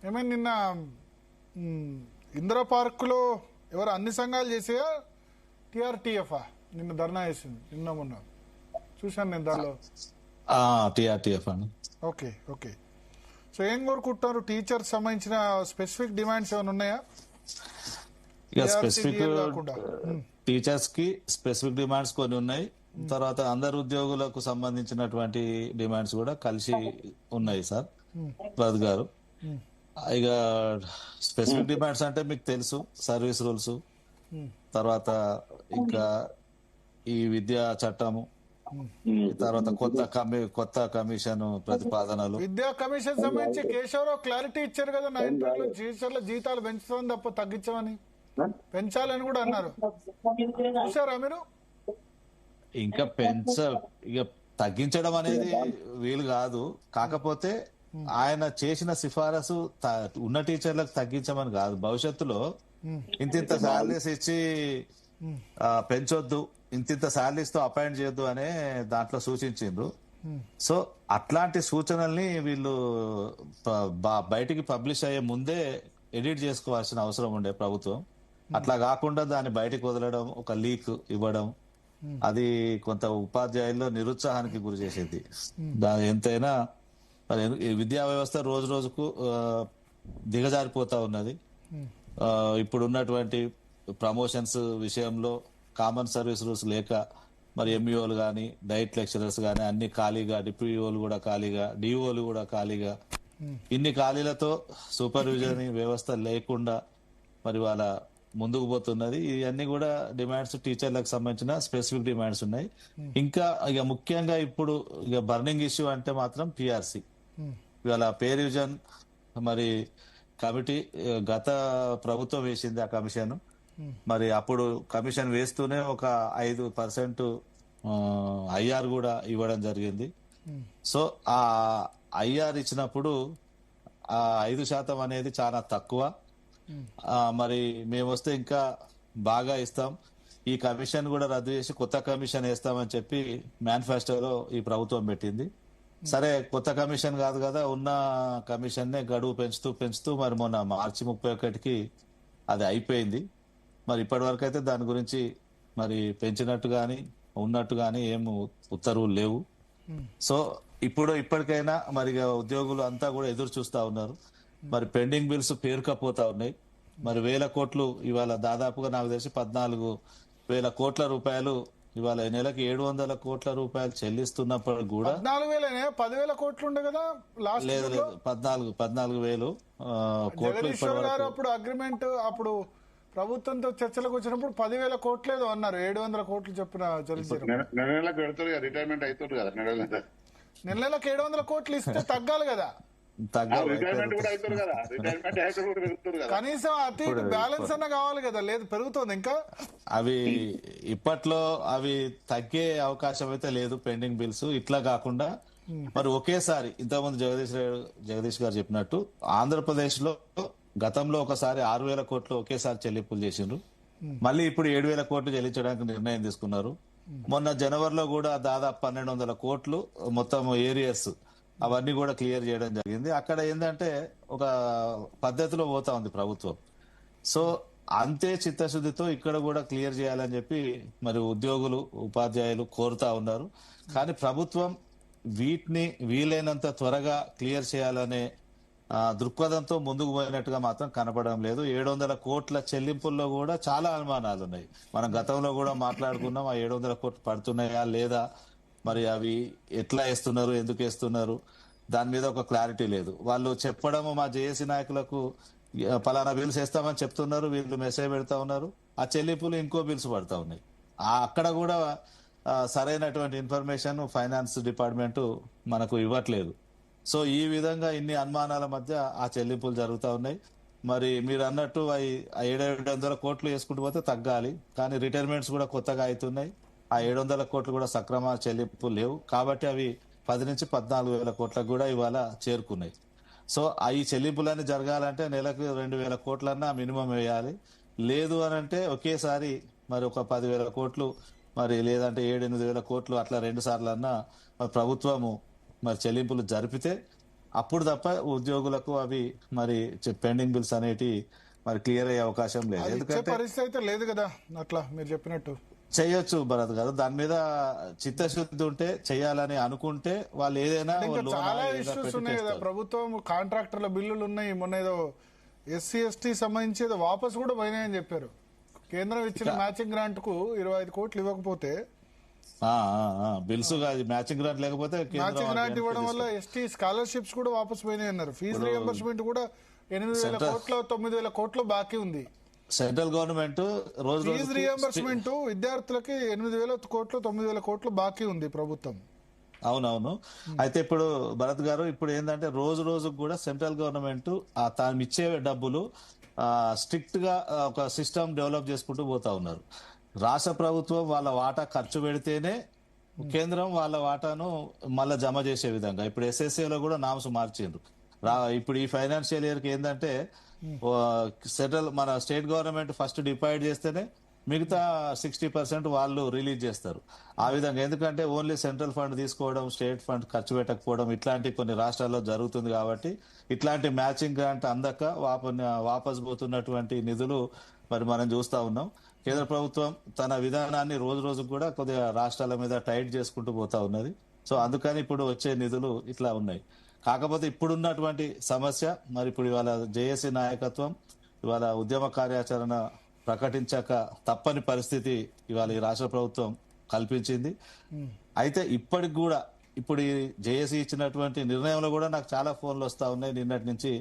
ఏమైనా నిన్న ఇందిరా పార్కులో ఎవరు అన్ని సంఘాలు చేసాయా టీఆర్టీఎఫ్ నిన్న ధర్నా వేసింది నిన్న మొన్న చూశాను నేను దానిలో. టీఆర్టీఎఫ్ అని. Okay okay. సో ఏం కోరుకుంటున్నారు? టీచర్స్ సంబంధించిన స్పెసిఫిక్ డిమాండ్స్ ఏమైనా ఉన్నాయా? ఇక స్పెసిఫిక్ టీచర్స్ కి స్పెసిఫిక్ డిమాండ్స్ కొన్ని ఉన్నాయి. తర్వాత అందరు ఉద్యోగులకు సంబంధించినటువంటి డిమాండ్స్ కూడా కలిసి ఉన్నాయి సార్ ప్రద్ గారు. ఇక స్పెసిఫిక్ డిమాండ్స్ అంటే మీకు తెలుసు, సర్వీస్ రూల్స్, తర్వాత ఇంకా ఈ విద్యా చట్టము, తర్వాత కొత్త కమిషన్ ప్రతిపాదనలు. విద్యా కమిషన్ సంబంధించి కేశవరావు క్లారిటీ ఇచ్చారు కదా, 9 టీచర్ల జీతాలు పెంచుతామని తప్ప తగ్గించమని, పెంచాలని కూడా అన్నారు. చూసారా మీరు? ఇంకా ఇక తగ్గించడం అనేది వీలు కాదు. కాకపోతే ఆయన చేసిన సిఫారసు ఉన్న టీచర్లకు తగ్గించమని కాదు, భవిష్యత్తులో ఇంతింత శాలరీస్ ఇచ్చి పెంచొద్దు, ఇంతింత శాలరీస్ తో అపాయింట్ చేయొద్దు అనే దాంట్లో సూచించిండ్రు. సో అట్లాంటి సూచనల్ని వీళ్ళు బయటికి పబ్లిష్ అయ్యే ముందే ఎడిట్ చేసుకోవాల్సిన అవసరం ఉండే ప్రభుత్వం. అట్లా కాకుండా దాన్ని బయటకు వదలడం, ఒక లీక్ ఇవ్వడం, అది కొంత ఉపాధ్యాయుల్లో నిరుత్సాహానికి గురి చేసేది. దాని ఎంతైనా విద్యా వ్యవస్థ రోజు రోజుకు దిగజారిపోతా ఉన్నది. ఇప్పుడు ఉన్నటువంటి ప్రమోషన్స్ విషయంలో కామన్ సర్వీస్ రూల్స్ లేక మరి ఎంఈఓలు కానీ, డైట్ లెక్చరర్స్ కానీ అన్ని ఖాళీగా, డిప్యూఓలు కూడా ఖాళీగా, డిఓలు కూడా ఖాళీగా, ఇన్ని ఖాళీలతో సూపర్విజన్ వ్యవస్థ లేకుండా మరి వాళ్ళ ముందుకు పోతున్నది. ఇవన్నీ కూడా డిమాండ్స్ టీచర్లకు సంబంధించిన స్పెసిఫిక్ డిమాండ్స్ ఉన్నాయి. ఇంకా ఇక ముఖ్యంగా ఇప్పుడు ఇక బర్నింగ్ ఇష్యూ అంటే మాత్రం పిఆర్సి. ఇవాళ పే రివిజన్ మరి కమిటీ గత ప్రభుత్వం వేసింది ఆ కమిషన్. మరి అప్పుడు కమిషన్ వేస్తూనే ఒక 5% ఐఆర్ కూడా ఇవ్వడం జరిగింది. సో ఆ ఐఆర్ ఇచ్చినప్పుడు ఆ 5% అనేది చాలా తక్కువ. మరి మేము వస్తే ఇంకా బాగా ఇస్తాం, ఈ కమిషన్ కూడా రద్దు చేసి కొత్త కమిషన్ వేస్తామని చెప్పి మేనిఫెస్టోలో ఈ ప్రభుత్వం పెట్టింది. సరే, కొత్త కమిషన్ కాదు కదా, ఉన్న కమిషన్ నే గడువు పెంచుతూ మరి మొన్న మార్చి 31కి అది అయిపోయింది. మరి ఇప్పటి వరకు అయితే దాని గురించి మరి పెంచినట్టు గాని ఉన్నట్టు గాని ఏం ఉత్తర్వులు లేవు. సో ఇప్పటికైనా మరి ఉద్యోగులు అంతా కూడా ఎదురు చూస్తా ఉన్నారు. మరి పెండింగ్ బిల్స్ పేరుకపోతా ఉన్నాయి. మరి 1000 కోట్లు ఇవాళ దాదాపుగా నాకు తెలిసి 14,000 కోట్ల రూపాయలు ఇవాళ నెలకి 700 కోట్ల రూపాయలు చెల్లిస్తున్నప్పుడు కూడా 10,000 కోట్లు ఉండే కదా లేదు 14,000 కోట్లు. అప్పుడు అగ్రిమెంట్, అప్పుడు ప్రభుత్వంతో చర్చలకు వచ్చినప్పుడు 10,000 కోట్లు ఏదో అన్నారు, 700 కోట్లు చెప్పిన రిటైర్మెంట్ అవుతుంది కదా, నెలలకు 700 కోట్లు ఇస్తే తగ్గాలి కదా, కనీసం అతి బ్యాలెన్స్ అన్న కావాలి కదా, లేదు పెరుగుతుంది ఇంకా. అవి ఇప్పట్లో అవి తగ్గే అవకాశం అయితే లేదు పెండింగ్ బిల్స్. ఇట్లా కాకుండా మరి ఒకేసారి ఇంతకుముందు జగదీష్ గారు చెప్పినట్టు ఆంధ్రప్రదేశ్ లో గతంలో ఒకసారి 6,000 కోట్లు ఒకేసారి చెల్లింపులు చేసిండ్రు. మళ్ళీ ఇప్పుడు 7,000 కోట్లు చెల్లించడానికి నిర్ణయం తీసుకున్నారు. మొన్న జనవరిలో కూడా దాదాపు 1,200 కోట్లు మొత్తం ఏరియర్స్ అవన్నీ కూడా క్లియర్ చేయడం జరిగింది. అక్కడ ఏంటంటే ఒక పద్ధతిలో పోతా ఉంది ప్రభుత్వం. సో అంతే చిత్తశుద్ధితో ఇక్కడ కూడా క్లియర్ చేయాలని చెప్పి మరి ఉద్యోగులు, ఉపాధ్యాయులు కోరుతా ఉన్నారు. కానీ ప్రభుత్వం వీటిని వీలైనంత త్వరగా క్లియర్ చేయాలనే దృక్పథంతో ముందుకు పోయినట్టుగా మాత్రం కనపడడం లేదు. 700 కోట్ల చెల్లింపుల్లో కూడా చాలా అనుమానాలు ఉన్నాయి. మనం గతంలో కూడా మాట్లాడుకున్నాం, ఆ 700 కోట్లు పడుతున్నాయా లేదా, మరి అవి ఎట్లా వేస్తున్నారు, ఎందుకు వేస్తున్నారు, దాని మీద ఒక క్లారిటీ లేదు. వాళ్ళు చెప్పడము మా జేఏసీ నాయకులకు పలానా బిల్స్ వేస్తామని చెప్తున్నారు, వీళ్ళు మెసేజ్ పెడతా ఉన్నారు, ఆ చెల్లింపులు ఇంకో బిల్స్ పడతా ఉన్నాయి. అక్కడ కూడా సరైనటువంటి ఇన్ఫర్మేషన్ ఫైనాన్స్ డిపార్ట్మెంట్ మనకు ఇవ్వట్లేదు. సో ఈ విధంగా ఇన్ని అనుమానాల మధ్య ఆ చెల్లింపులు జరుగుతూ ఉన్నాయి. మరి మీరు అన్నట్టు 700 కోట్లు వేసుకుంటూ పోతే తగ్గాలి, కానీ రిటైర్మెంట్స్ కూడా కొత్తగా అవుతున్నాయి. ఆ 700 కోట్లు కూడా సక్రమ చెల్లింపు లేవు కాబట్టి అవి 10 నుంచి 14,000 కోట్లకు కూడా ఇవాళ చేరుకున్నాయి. సో ఈ చెల్లింపులన్నీ జరగాలంటే నెలకు 2,000 కోట్లన్నా మినిమం వేయాలి. లేదు అని అంటే ఒకేసారి మరి ఒక 10,000 కోట్లు మరి లేదంటే 7-8 వేల కోట్లు అట్లా 2 సార్లు అన్నా ప్రభుత్వము మరి చెల్లింపులు జరిపితే అప్పుడు తప్ప ఉద్యోగులకు అవి మరి పెండింగ్ బిల్స్ అనేటి మరి క్లియర్ అయ్యే అవకాశం లేదు. ఇచ్చే ఎందుకంటే పరిస్థితి అయితే లేదు కదా అట్లా మీరు చెప్పినట్టు. చేయొచ్చు భరత్ గారు, దాని మీద చిత్తశుద్ధి ఉంటే చేయాలని అనుకుంటే వాళ్ళు ఏదైనా ఇంకా లోన్ చాలా ఏదైనా ఇష్యూస్ పెట్టి ఉన్నాయి కదా, చేస్తారు. ప్రభుత్వం కాంట్రాక్టర్ల బిల్లులు ఉన్నాయి. మొన్న ఏదో ఎస్సీ ఎస్టీ సంబంధించి ఏదో వాపస్ కూడా పోయినాయని చెప్పారు. కేంద్రం ఇచ్చిన మ్యాచింగ్ గ్రాంట్ కు 25 కోట్లు ఇవ్వకపోతే, బిల్స్ మ్యాచింగ్ గ్రాంట్ లేకపోతే మ్యాచింగ్ గ్రాంట్ ఇవ్వడం వల్ల ఎస్టీ స్కాలర్షిప్స్ కూడా వాపస్ పోయినాయి అన్నారు. ఫీజు రియంబర్స్మెంట్ కూడా 8,000 కోట్లు 9,000 కోట్లు బాకీ ఉంది. సెంట్రల్ గవర్నమెంట్ రోజు ఫీజు రియంబర్స్మెంట్ విద్యార్థులకి 8,000 కోట్లు 9,000 కోట్లు బాకీ ఉంది ప్రభుత్వం. అవునవును. అయితే ఇప్పుడు భరత్ గారు, ఇప్పుడు ఏంటంటే రోజు రోజుకు కూడా సెంట్రల్ గవర్నమెంట్ తాను ఇచ్చే డబ్బులు స్ట్రిక్ట్ గా ఒక సిస్టమ్ డెవలప్ చేసుకుంటూ పోతా ఉన్నారు. రాష్ట్ర ప్రభుత్వం వాళ్ళ వాటా ఖర్చు పెడితేనే కేంద్రం వాళ్ళ వాటాను మళ్ళా జమ చేసే విధంగా ఇప్పుడు ఎస్ఎస్ఏలో కూడా నామ్స్ మార్చిండ్రు. ఇప్పుడు ఈ ఫైనాన్షియల్ ఇయర్ కి ఏంటంటే సెంట్రల్ మన స్టేట్ గవర్నమెంట్ ఫస్ట్ డిపాజిట్ చేస్తేనే మిగతా 60% వాళ్ళు రిలీజ్ చేస్తారు. ఆ విధంగా ఎందుకంటే ఓన్లీ సెంట్రల్ ఫండ్ తీసుకోవడం, స్టేట్ ఫండ్ ఖర్చు పెట్టకపోవడం ఇట్లాంటి కొన్ని రాష్ట్రాల్లో జరుగుతుంది. కాబట్టి ఇట్లాంటి మ్యాచింగ్ గ్రాంట్ అందక వాపస్ పోతున్నటువంటి నిధులు మరి మనం చూస్తా ఉన్నాం. కేంద్ర ప్రభుత్వం తన విధానాన్ని రోజు రోజుకు కూడా కొద్దిగా రాష్ట్రాల మీద టైట్ చేసుకుంటూ పోతా ఉన్నది. సో అందుకని ఇప్పుడు వచ్చే నిధులు ఇట్లా ఉన్నాయి. కాకపోతే ఇప్పుడున్నటువంటి సమస్య మరి ఇప్పుడు ఇవాళ జేఏసీ నాయకత్వం ఇవాళ ఉద్యమ కార్యాచరణ ప్రకటించాక తప్పని పరిస్థితి ఇవాళ ఈ రాష్ట్ర ప్రభుత్వం కల్పించింది. అయితే ఇప్పటికి కూడా ఇప్పుడు ఈ జేఏసీ ఇచ్చినటువంటి నిర్ణయంలో కూడా నాకు చాలా ఫోన్లు వస్తా ఉన్నాయి నిన్నటి నుంచి.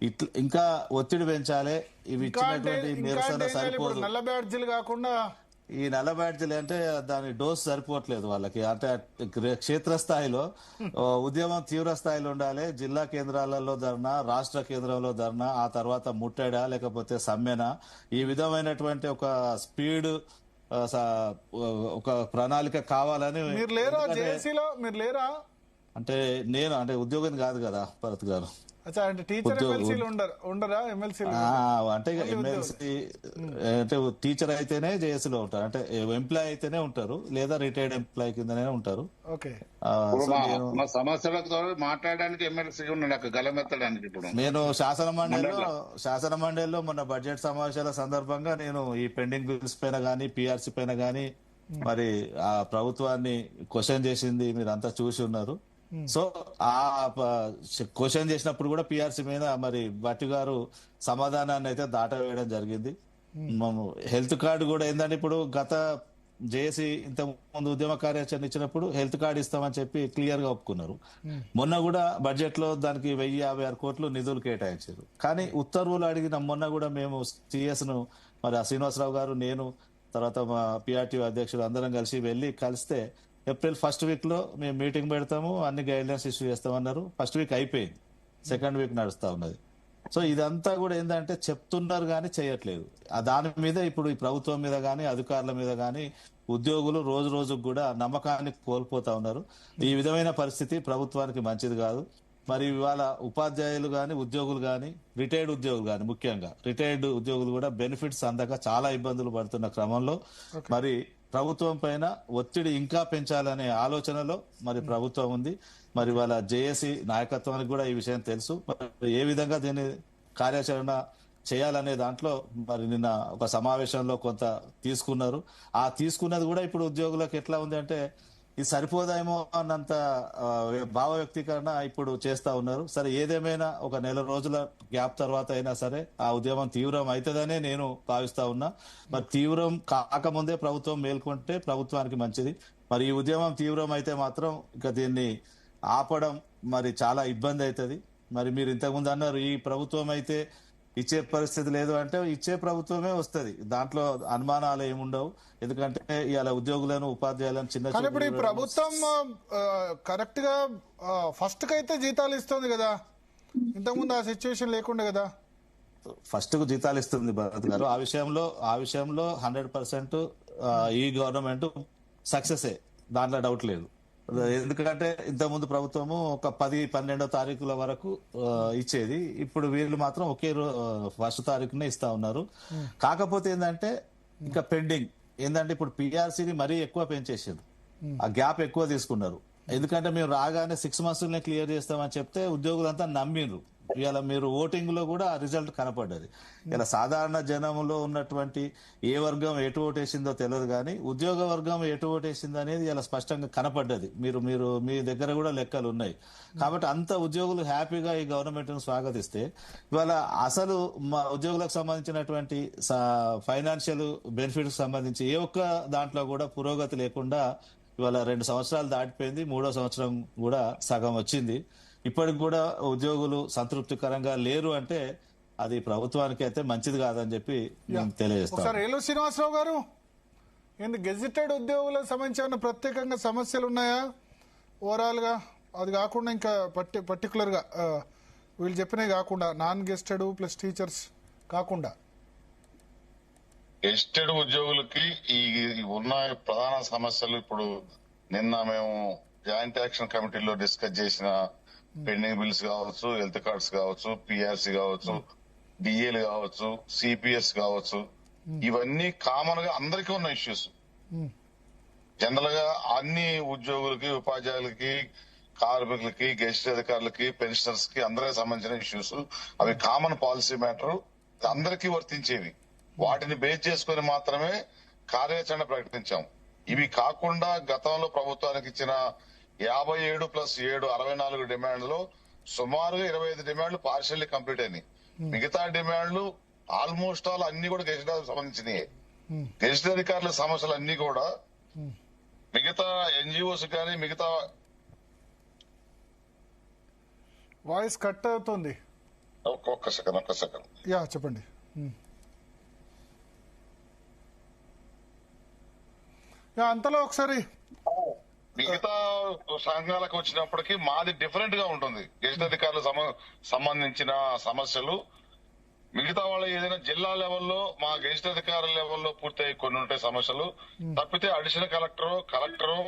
ఇట్లా ఇంకా ఒత్తిడి పెంచాలి, ఇవి ఇచ్చినటువంటి నిరసన సరిపోదు. నల్ల బ్యాడ్జీలు కాకుండా ఈ నల్ల బ్యాడ్జీలు అంటే దాని డోస్ సరిపోవట్లేదు వాళ్ళకి. అంటే క్షేత్రస్థాయిలో ఉద్యమం తీవ్ర స్థాయిలో ఉండాలి. జిల్లా కేంద్రాలలో ధర్నా, రాష్ట్ర కేంద్రంలో ధర్నా, ఆ తర్వాత ముట్టడా లేకపోతే సమ్మెన, ఈ విధమైనటువంటి ఒక స్పీడ్ ఒక ప్రణాళిక కావాలని. మీరు లేరా జేఏసీలో? మీరు లేరా? అంటే నేను అంటే ఉద్యోగం కాదు కదా భరత్ గారు. అంటే టీచర్ ఎమ్మెల్సీలు ఉండరా? ఎమ్మెల్సీలు అంటే ఎమ్మెల్సీ అంటే టీచర్ అయితేనే జేఏసీలో ఉంటారు, అంటే ఎంప్లాయ్ అయితేనే ఉంటారు, లేదా రిటైర్డ్ ఎంప్లాయ్ కిందనే ఉంటారు. ఓకే. మా సమస్యలతో మాట్లాడడానికి ఎమ్మెల్సీ ఉన్నాడు, గలమెత్తడానికి. ఇప్పుడు నేను శాసన మండలిలో మొన్న బడ్జెట్ సమావేశాల సందర్భంగా నేను ఈ పెండింగ్ బిల్స్ పైన గానీ పిఆర్సీ పైన గానీ మరి ఆ ప్రభుత్వాన్ని క్వశ్చన్ చేసింది మీరంతా చూసి ఉన్నారు. సో ఆ క్వశ్చన్ చేసినప్పుడు కూడా పిఆర్సీ మీద మరి భట్టి గారు సమాధానాన్ని అయితే దాటవేయడం జరిగింది. హెల్త్ కార్డు కూడా ఏంటంటే ఇప్పుడు గత జేఏసీ ఇంత ముందు ఉద్యమ కార్యాచరణ ఇచ్చినప్పుడు హెల్త్ కార్డు ఇస్తామని చెప్పి క్లియర్ గా ఒప్పుకున్నారు. మొన్న కూడా బడ్జెట్ లో దానికి 1,056 కోట్లు నిధులు కేటాయించారు. కానీ ఉత్తర్వులు అడిగిన మొన్న కూడా మేము సిఎస్ ను మరి శ్రీనివాసరావు గారు, నేను, తర్వాత మా పిఆర్టీ అధ్యక్షుడు అందరం కలిస్తే ఏప్రిల్ ఫస్ట్ వీక్ లో మేము మీటింగ్ పెడతాము, అన్ని గైడ్ లైన్స్ ఇష్యూ చేస్తామన్నారు. ఫస్ట్ వీక్ అయిపోయింది, సెకండ్ వీక్ నడుస్తా ఉన్నది. సో ఇదంతా కూడా ఏంటంటే చెప్తున్నారు కానీ చేయట్లేదు. దాని మీద ఇప్పుడు ఈ ప్రభుత్వం మీద కానీ అధికారుల మీద కానీ ఉద్యోగులు రోజు రోజుకు కూడా నమ్మకాన్ని కోల్పోతా ఉన్నారు. ఈ విధమైన పరిస్థితి ప్రభుత్వానికి మంచిది కాదు. మరి ఇవాళ ఉపాధ్యాయులు కానీ ఉద్యోగులు కానీ రిటైర్డ్ ఉద్యోగులు కానీ ముఖ్యంగా రిటైర్డ్ ఉద్యోగులు కూడా బెనిఫిట్స్ అందక చాలా ఇబ్బందులు పడుతున్న క్రమంలో మరి ప్రభుత్వం పైన ఒత్తిడి ఇంకా పెంచాలనే ఆలోచనలో మరి ప్రభుత్వం ఉంది. మరి వాళ్ళ జేఏసీ నాయకత్వానికి కూడా ఈ విషయం తెలుసు. మరి ఏ విధంగా దీన్ని కార్యాచరణ చేయాలనే దాంట్లో మరి నిన్న ఒక సమావేశంలో కొంత తీసుకున్నారు. ఆ తీసుకున్నది కూడా ఇప్పుడు ఉద్యోగులకు ఎట్లా ఉంది అంటే ఇది సరిపోదేమో అన్నంత భావ వ్యక్తీకరణ ఇప్పుడు చేస్తా ఉన్నారు. సరే ఏదేమైనా ఒక నెల రోజుల గ్యాప్ తర్వాత అయినా సరే ఆ ఉద్యమం తీవ్రం అవుతుందనే నేను భావిస్తా ఉన్నా. మరి తీవ్రం కాకముందే ప్రభుత్వం మేల్కొంటే ప్రభుత్వానికి మంచిది. మరి ఈ ఉద్యమం తీవ్రం అయితే మాత్రం ఇక దీన్ని ఆపడం మరి చాలా ఇబ్బంది అవుతుంది. మరి మీరు ఇంతకుముందు అన్నారు ఈ ప్రభుత్వం అయితే ఇచ్చే పరిస్థితి లేదు అంటే ఇచ్చే ప్రభుత్వమే వస్తుంది, దాంట్లో అనుమానాలు ఏముండవు. ఎందుకంటే ఇవాళ ఉద్యోగులను ఉపాధ్యాయులను చిన్న ఇప్పుడు ఈ ప్రభుత్వం కరెక్ట్ గా ఫస్ట్ కైతే జీతాలు ఇస్తుంది కదా, ఇంతకుముందు ఆ సిచ్యువేషన్ లేకుండా కదా. ఫస్ట్ కు జీతాలు ఇస్తుంది భరత్ గారు. ఆ విషయంలో 100% ఈ గవర్నమెంట్ సక్సెస్, దాంట్లో డౌట్ లేదు. ఎందుకంటే ఇంతకుముందు ప్రభుత్వము ఒక 10-12 తారీఖుల వరకు ఇచ్చేది, ఇప్పుడు వీళ్ళు మాత్రం ఒకే ఫస్ట్ తారీఖునే ఇస్తా ఉన్నారు. కాకపోతే ఏంటంటే ఇంకా పెండింగ్ ఏంటంటే ఇప్పుడు పిఆర్సీని మరీ ఎక్కువ పెంచేసారు, ఆ గ్యాప్ ఎక్కువ తీసుకున్నారు. ఎందుకంటే మేము రాగానే 6 months క్లియర్ చేస్తామని చెప్తే ఉద్యోగులంతా నమ్మిండ్రు. ఇవాళ మీరు ఓటింగ్ లో కూడా ఆ రిజల్ట్ కనపడ్డది. ఇలా సాధారణ జనంలో ఉన్నటువంటి ఏ వర్గం ఎటు ఓటేసిందో తెలియదు కానీ ఉద్యోగ వర్గం ఎటు ఓటేసిందో అనేది ఇలా స్పష్టంగా కనపడ్డది. మీరు మీ దగ్గర కూడా లెక్కలు ఉన్నాయి. కాబట్టి అంత ఉద్యోగులు హ్యాపీగా ఈ గవర్నమెంట్ ను స్వాగతిస్తే ఇవాళ అసలు మా ఉద్యోగులకు సంబంధించినటువంటి ఫైనాన్షియల్ బెనిఫిట్స్ సంబంధించి ఏ ఒక్క దాంట్లో కూడా పురోగతి లేకుండా ఇవాళ 2 సంవత్సరాలు దాటిపోయింది. 3వ సంవత్సరం కూడా సగం వచ్చింది. ఇప్పటికి కూడా ఉద్యోగులు సంతృప్తికరంగా లేరు అంటే అది ప్రభుత్వానికి అయితే మంచిది కాదని చెప్పి మేము తెలియజేస్తాం. ఒకసారి ఏలూరు శ్రీనివాసరావు గారు, ఏంది గెజిటెడ్ ఉద్యోగులకు సంబంధించిన ప్రత్యేకంగా సమస్యలు ఉన్నాయా ఓవరాల్ గా? అది కాకుండా ఇంకా పర్టికులర్ గా వీళ్ళు చెప్పినవి కాకుండా నాన్ గెస్టెడ్ ప్లస్ టీచర్స్ కాకుండా గెస్టెడ్ ఉద్యోగులకి ఈ ఉన్న ప్రధాన సమస్యలు ఇప్పుడు నిన్న మేము జాయింట్ యాక్షన్ కమిటీలో డిస్కస్ చేసిన పెండింగ్ బిల్స్ కావచ్చు, హెల్త్ కార్డ్స్ కావచ్చు, పిఆర్సీ కావచ్చు, డిఏలు కావచ్చు, సిపిఎస్ కావచ్చు, ఇవన్నీ కామన్ గా అందరికీ ఉన్న ఇష్యూస్. జనరల్ గా అన్ని ఉద్యోగులకి, ఉపాధ్యాయులకి, కార్మికులకి, గెస్ట్ అధికారులకి, పెన్షనర్స్ కి అందరికి సంబంధించిన ఇష్యూస్. అవి కామన్ పాలసీ మ్యాటర్, అందరికీ వర్తించేవి. వాటిని బేస్ చేసుకుని మాత్రమే కార్యాచరణ ప్రకటించాం. ఇవి కాకుండా గతంలో ప్రభుత్వానికి ఇచ్చిన 57+7 64 డిమాండ్లో సుమారుగా 25 డిమాండ్లు పార్షియల్లీ కంప్లీట్ అయినాయి. మిగతా డిమాండ్లు ఆల్మోస్ట్ ఆల్ అన్ని కూడా గెజిటెడ్ సంబంధించినవి. గెజిటెడ్ అధికారుల సమస్యలు అన్ని కూడా మిగతా ఎన్జిఓస్ కానీ మిగతా వాయిస్ కట్ అవుతుంది. ఒక్క సెకండ్ యా చెప్పండి. అంతలో ఒకసారి మిగతా సంఘాలకు వచ్చినప్పటికీ మాది డిఫరెంట్ గా ఉంటుంది. గెజిట్ అధికారులకు సంబంధించిన సమస్యలు మిగతా వాళ్ళు ఏదైనా జిల్లా లెవెల్లో మా గెజిట్ అధికారుల లెవెల్లో పూర్తయి కొన్ని ఉంటాయి సమస్యలు. తప్పితే అడిషనల్ కలెక్టరు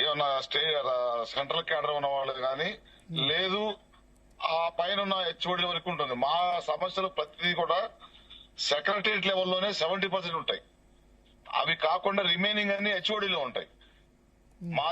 ఏమన్నా సెంట్రల్ క్యాడర్ ఉన్న వాళ్ళు కానీ లేదు ఆ పైన ఉన్న హెచ్ఓడి వరకు ఉంటుంది. మా సమస్యలు ప్రతిదీ కూడా సెక్రటరియట్ లెవెల్లోనే 70% ఉంటాయి. అవి కాకుండా రిమైనింగ్ అన్ని హెచ్ఓడిలో ఉంటాయి. మాది